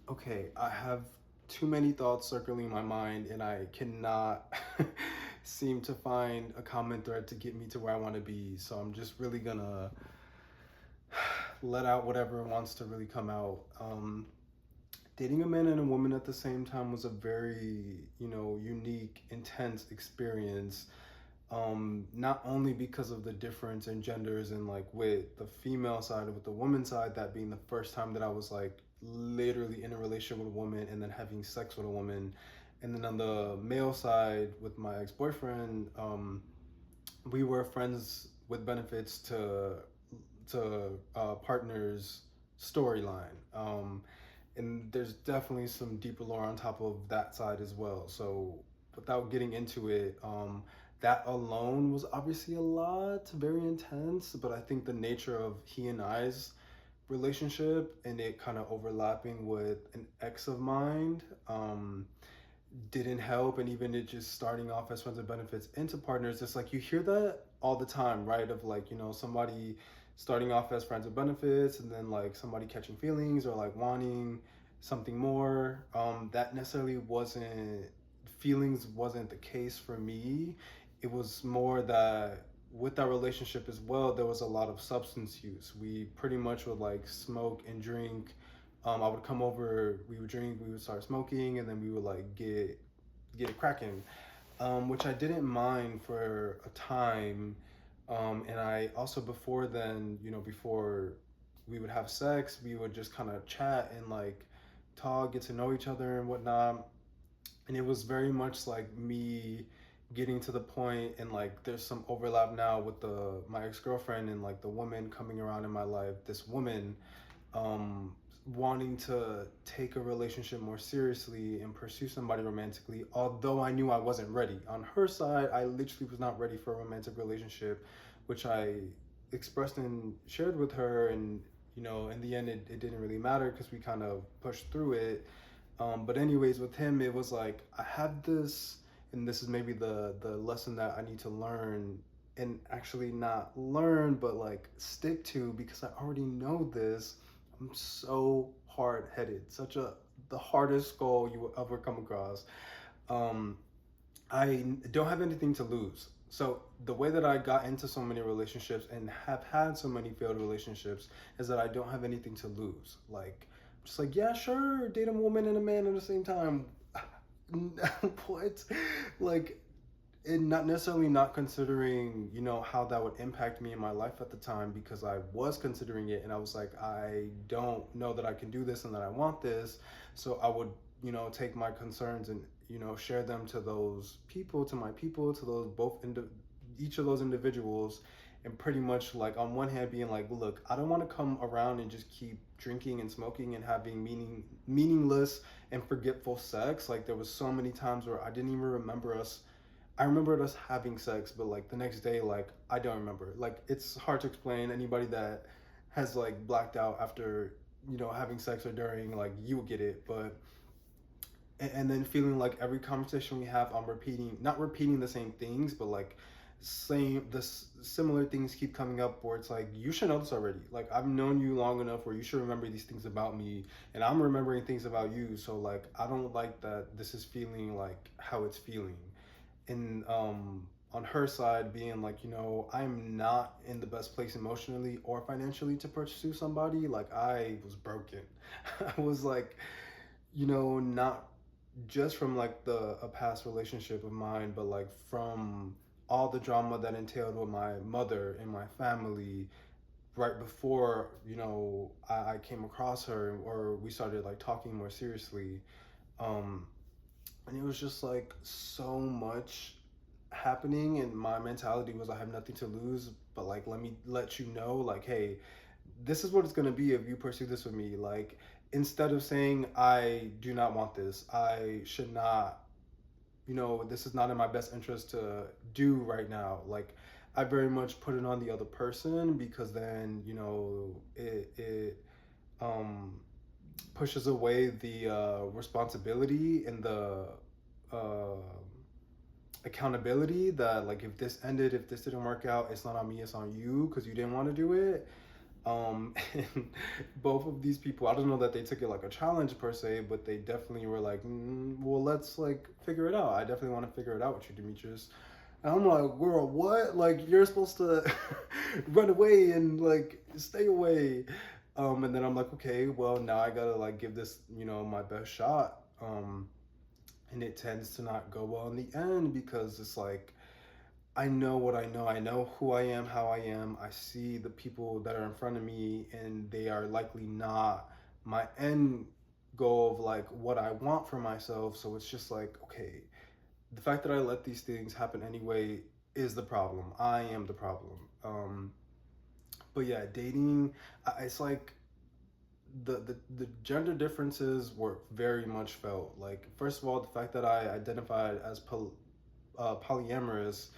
Okay, I have too many thoughts circling my mind, and I cannot seem to find a common thread to get me to where I want to be. So I'm just really gonna let out whatever wants to really come out. Dating a man and a woman at the same time was a very, unique, intense experience. Not only because of the difference in genders and like with the female side, with the woman side, that being the first time that I was like literally in a relationship with a woman and then having sex with a woman. And then on the male side with my ex-boyfriend, we were friends with benefits to partners storyline. And there's definitely some deeper lore on top of that side as well. So without getting into it, that alone was obviously a lot, very intense. But I think the nature of he and I's relationship and it kind of overlapping with an ex of mine didn't help. And even it just starting off as friends with benefits into partners, it's like you hear that all the time, right? Of like, somebody starting off as friends with benefits and then like somebody catching feelings or like wanting something more. That necessarily wasn't, feelings wasn't the case for me. It was more that with that relationship as well, there was a lot of substance use. We pretty much would like smoke and drink. I would come over, we would drink, we would start smoking, and then we would like get it cracking, which I didn't mind for a time. And I also before then, before we would have sex, we would just kind of chat and like talk, get to know each other and whatnot. And it was very much like me getting to the point, and like there's some overlap now with the my ex-girlfriend and like the woman coming around in my life, this woman um wanting to take a relationship more seriously and pursue somebody romantically, although I knew I wasn't ready. On her side, I literally was not ready for a romantic relationship, which I expressed and shared with her. And in the end, it didn't really matter because we kind of pushed through it. But anyways, with him, it was like I have this, and this is maybe the lesson that I need to learn, and actually not learn, but like stick to, because I already know this. I'm so hard headed, such a the hardest skull you will ever come across. Um, I don't have anything to lose. So the way that I got into so many relationships and have had so many failed relationships is that I don't have anything to lose. Like, just like, yeah, sure, date a woman and a man at the same time. What? Like, and not necessarily not considering, how that would impact me in my life at the time, because I was considering it and I was like, I don't know that I can do this and that I want this. So I would, take my concerns and, share them to those people, to my people, to those each of those individuals. And pretty much like on one hand being like, look, I don't want to come around and just keep drinking and smoking and having meaningless and forgetful sex. Like there was so many times where I didn't even remember us. I remembered us having sex, but like the next day, like I don't remember. Like it's hard to explain. Anybody that has like blacked out after, having sex or during, like you will get it. But and then feeling like every conversation we have, I'm repeating, not repeating the same things, but like similar things keep coming up where it's like you should know this already. Like I've known you long enough where you should remember these things about me, and I'm remembering things about you. So like I don't like that this is feeling like how it's feeling. And on her side being like, I'm not in the best place emotionally or financially to pursue somebody. Like I was broken. I was like, not just from like the a past relationship of mine, but like from all the drama that entailed with my mother and my family right before, I came across her or we started like talking more seriously. um and it was just like so much happening, and my mentality was I have nothing to lose, but like let me let you know, like, hey, this is what it's going to be if you pursue this with me. Like instead of saying I do not want this, I should not, this is not in my best interest to do right now. Like I very much put it on the other person, because then, it um pushes away the responsibility and the uh accountability, that like if this ended, if this didn't work out, it's not on me, it's on you because you didn't want to do it. And both of these people, I don't know that they took it like a challenge per se, but they definitely were like, well, let's like figure it out. I definitely want to figure it out with you, Demetrius. And I'm like, girl, what? Like, you're supposed to run away and like stay away. And then I'm like, okay, well, now I gotta like give this, my best shot. And it tends to not go well in the end because it's like, I know what I know. I know who I am, how I am. I see the people that are in front of me, and they are likely not my end goal of like what I want for myself. So it's just like, okay, the fact that I let these things happen anyway is the problem. I am the problem. But yeah, dating, it's like the gender differences were very much felt. Like, first of all, the fact that I identified as polyamorous,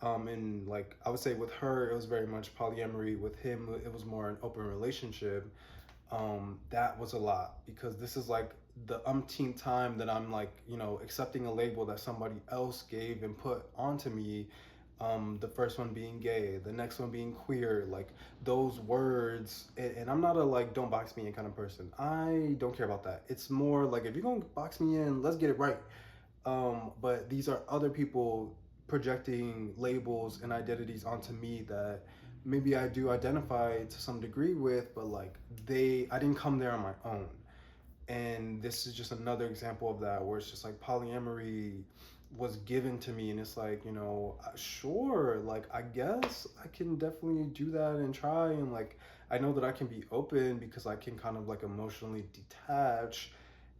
and like I would say with her it was very much polyamory. With him it was more an open relationship. That was a lot because this is like the umpteenth time that I'm like, accepting a label that somebody else gave and put onto me. The first one being gay, the next one being queer, like those words. And I'm not a like don't box me in kind of person. I don't care about that. It's more like if you're gonna box me in, let's get it right. But these are other people projecting labels and identities onto me that maybe I do identify to some degree with, but like I didn't come there on my own. And this is just another example of that where it's just like polyamory was given to me, and it's like, sure, like I guess I can definitely do that and try, and like I know that I can be open because I can kind of like emotionally detach.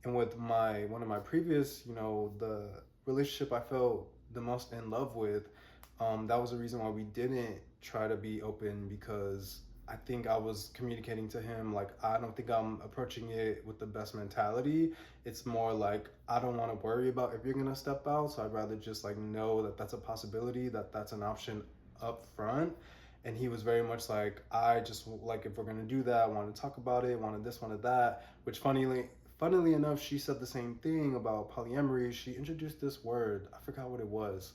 And with my one of my previous, the relationship I felt the most in love with, that was the reason why we didn't try to be open, because I think I was communicating to him like I don't think I'm approaching it with the best mentality. It's more like I don't want to worry about if you're gonna step out, so I'd rather just like know that that's a possibility, that that's an option up front. And he was very much like, I just like if we're gonna do that, I want to talk about it, wanted this, wanted that. Which funnily enough, she said the same thing about polyamory. She introduced this word, I forgot what it was,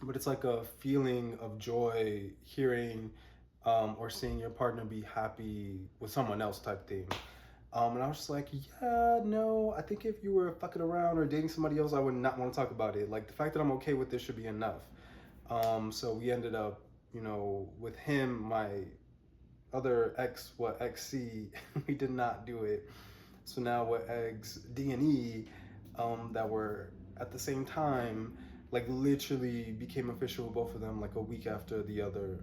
but it's like a feeling of joy hearing, or seeing your partner be happy with someone else type thing. And I was just like, yeah, no, I think if you were fucking around or dating somebody else, I would not want to talk about it. Like the fact that I'm okay with this should be enough. So we ended up, with him, my other ex, what XC, we did not do it. So now with eggs D and E, that were at the same time, like literally became official, both of them like a week after the other.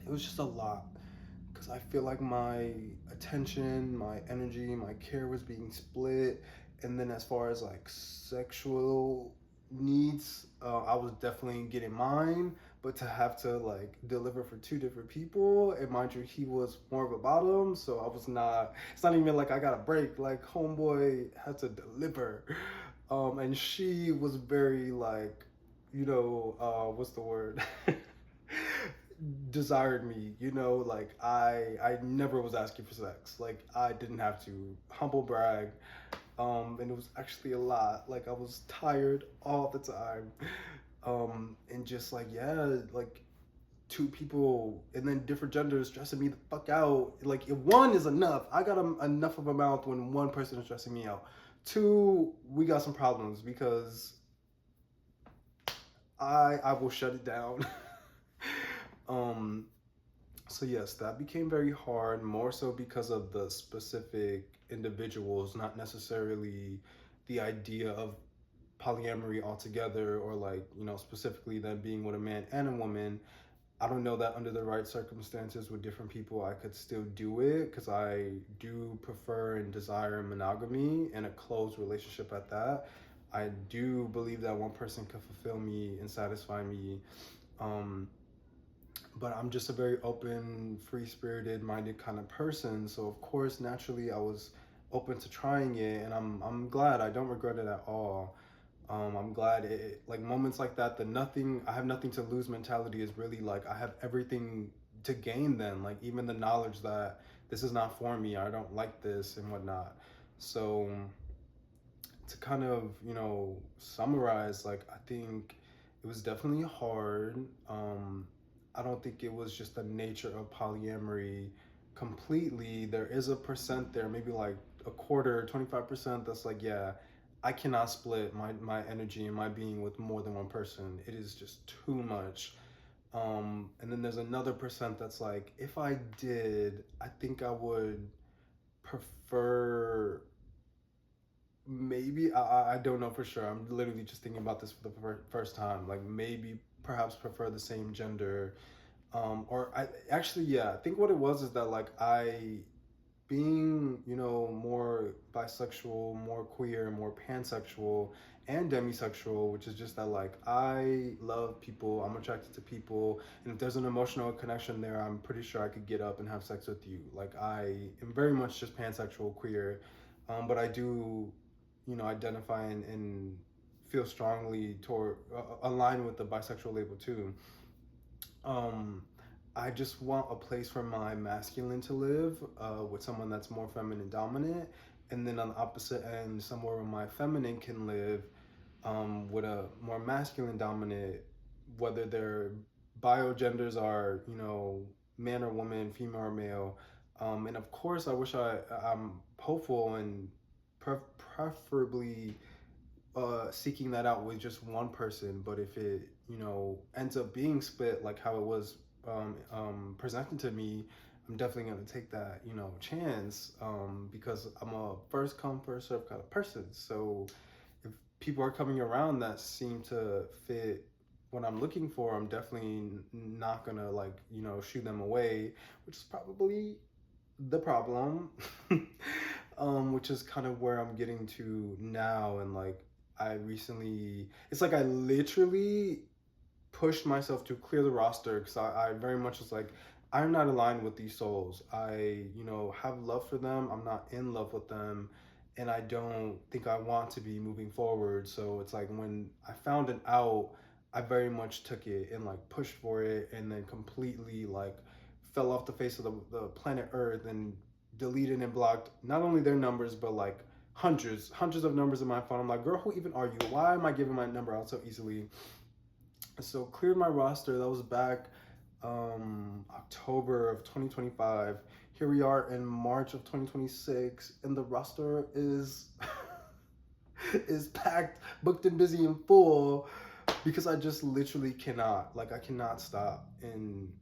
It was just a lot because I feel like my attention, my energy, my care was being split. And then as far as like sexual needs, I was definitely getting mine, but to have to like deliver for two different people, and mind you, he was more of a bottom, so I was not. It's not even like I got a break. Like homeboy had to deliver, and she was very like, what's the word? Desired me, like I never was asking for sex. Like I didn't have to humble brag. And it was actually a lot. Like I was tired all the time. And just like, yeah, like two people and then different genders stressing me the fuck out. Like if one is enough, I got enough of a mouth when one person is stressing me out. Two, we got some problems because I will shut it down. um so yes, that became very hard, more so because of the specific individuals, not necessarily the idea of polyamory altogether, or like, specifically them being with a man and a woman. I don't know that under the right circumstances with different people I could still do it, because I do prefer and desire monogamy and a close relationship at that. I do believe that one person could fulfill me and satisfy me. um but I'm just a very open, free spirited, minded kind of person. So of course, naturally, I was open to trying it, and I'm glad. I don't regret it at all. I'm glad like moments like that. The nothing, I have nothing to lose mentality is really like I have everything to gain. Then, like even the knowledge that this is not for me, I don't like this and whatnot. So to kind of summarize, like I think it was definitely hard. I don't think it was just the nature of polyamory completely. There is a percent there, maybe like a quarter, 25%, that's like, yeah, I cannot split my energy and my being with more than one person. It is just too much. And then there's another percent that's like, if I did, I think I would prefer, maybe, I don't know for sure. I'm literally just thinking about this for the first time. Like maybe perhaps prefer the same gender. Or I actually, yeah, I think what it was is that like I, being, more bisexual, more queer, more pansexual, and demisexual, which is just that like I love people, I'm attracted to people, and if there's an emotional connection there, I'm pretty sure I could get up and have sex with you. Like I am very much just pansexual, queer, but I do, identify and feel strongly toward align with the bisexual label too. um, I just want a place for my masculine to live, with someone that's more feminine dominant, and then on the opposite end, somewhere where my feminine can live, with a more masculine dominant, whether their biogenders are, man or woman, female or male. And of course, I'm hopeful and preferably seeking that out with just one person. But if it, ends up being split, like how it was presented to me, I'm definitely going to take that, chance, because I'm a first come, first serve kind of person. So if people are coming around that seem to fit what I'm looking for, I'm definitely not gonna like, shoo them away, which is probably the problem. Which is kind of where I'm getting to now. And like I recently, it's like I literally pushed myself to clear the roster because I very much was like, I'm not aligned with these souls. I, have love for them. I'm not in love with them. And I don't think I want to be moving forward. So it's like when I found it out, I very much took it and like pushed for it and then completely like fell off the face of the planet Earth and deleted and blocked not only their numbers, but like hundreds of numbers in my phone. I'm like, girl, who even are you? Why am I giving my number out so easily? So cleared my roster. That was back October of 2025. Here we are in March of 2026, and the roster is is packed, booked and busy and full because I just literally cannot. Like I cannot stop. And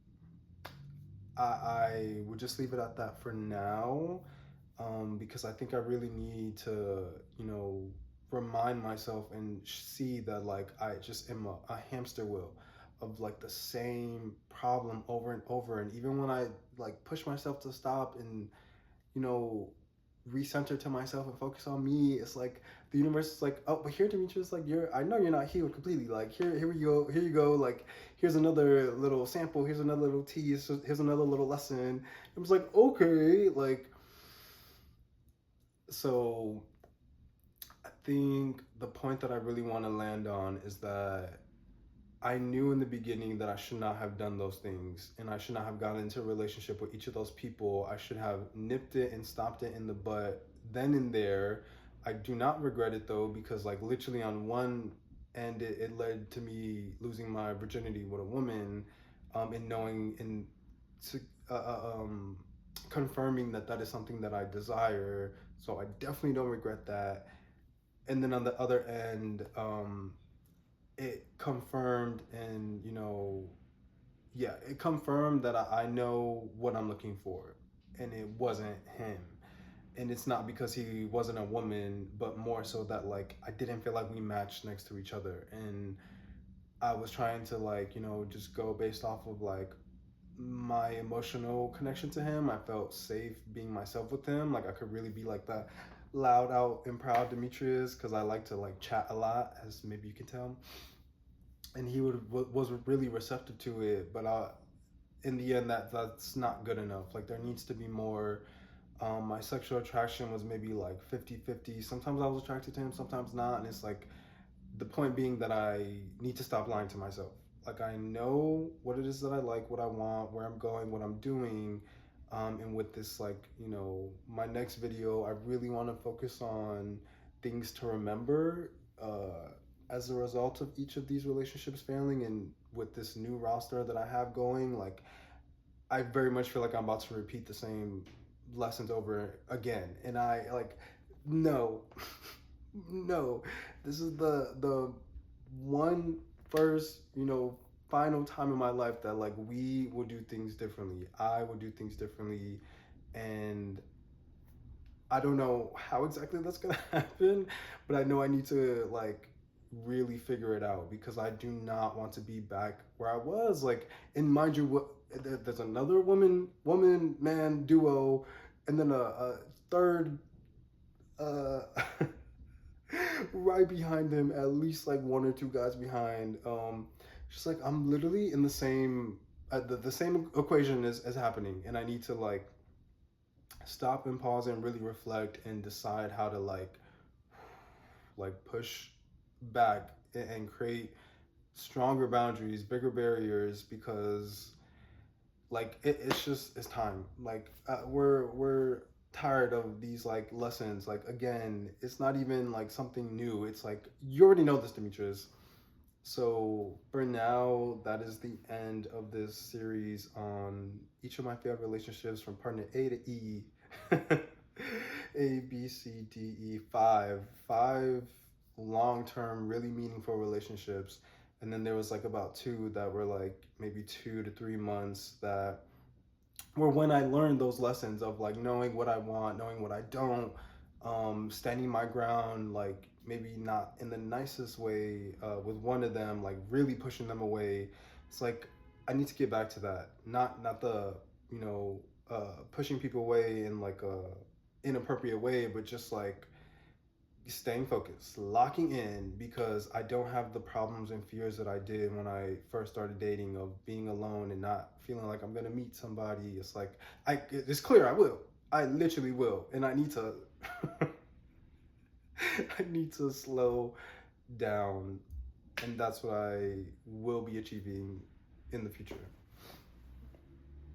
I would just leave it at that for now, because I think I really need to, remind myself and see that like I just am a hamster wheel of like the same problem over and over. And even when I like push myself to stop and, you know, recenter to myself and focus on me, it's like the universe is like, oh, but here, Demetrius, like I know you're not healed completely. Like here you go. Like here's another little sample. Here's another little tease. Here's another little lesson. I was like, okay, like so. I think the point that I really want to land on is that I knew in the beginning that I should not have done those things and I should not have gotten into a relationship with each of those people. I should have nipped it and stopped it in the butt then and there. I do not regret it though, because like literally on one end, it led to me losing my virginity with a woman, and knowing and uh, uh, um, confirming that that is something that I desire. So I definitely don't regret that. And then on the other end, it confirmed and, yeah, it confirmed that I know what I'm looking for, and it wasn't him. And it's not because he wasn't a woman, but more so that like I didn't feel like we matched next to each other. And I was trying to like, just go based off of like my emotional connection to him. I felt safe being myself with him. Like I could really be like that loud out and proud Demetrius, because I like to like chat a lot, as maybe you can tell. And he was really receptive to it. But in the end, that's not good enough. Like there needs to be more. My sexual attraction was maybe like 50-50. Sometimes I was attracted to him, sometimes not. And it's like the point being that I need to stop lying to myself. Like I know what it is that I like, what I want, where I'm going, what I'm doing. And with this, like, my next video, I really want to focus on things to remember, as a result of each of these relationships failing, and with this new roster that I have going, like I very much feel like I'm about to repeat the same lessons over again. And I like, no, no, this is the one first, final time in my life that like we will do things differently. I will do things differently, and I don't know how exactly that's gonna happen, but I know I need to like really figure it out because I do not want to be back where I was. Like, and mind you, what there's another woman man duo, and then a third uh right behind them, at least like one or two guys behind. Just like I'm literally in the same the same equation is happening, and I need to stop and pause and really reflect and decide how to push back and create stronger boundaries, bigger barriers, because it's time. Like we're tired of these like lessons. Like again, it's not even like something new. It's like you already know this, Demetrius. So for now, that is the end of this series on each of my favorite relationships from partner A to E. A, B, C, D, E, five long-term, really meaningful relationships. And then there was like about two that were like maybe 2 to 3 months that were when I learned those lessons of like knowing what I want, knowing what I don't, standing my ground, like maybe not in the nicest way with one of them, like really pushing them away. It's like I need to get back to that. Not the pushing people away in like a inappropriate way, but just like staying focused, locking in, because I don't have the problems and fears that I did when I first started dating of being alone and not feeling like I'm gonna meet somebody. It's like it's clear I will. I literally will, and I need to. I need to slow down, and that's what I will be achieving in the future.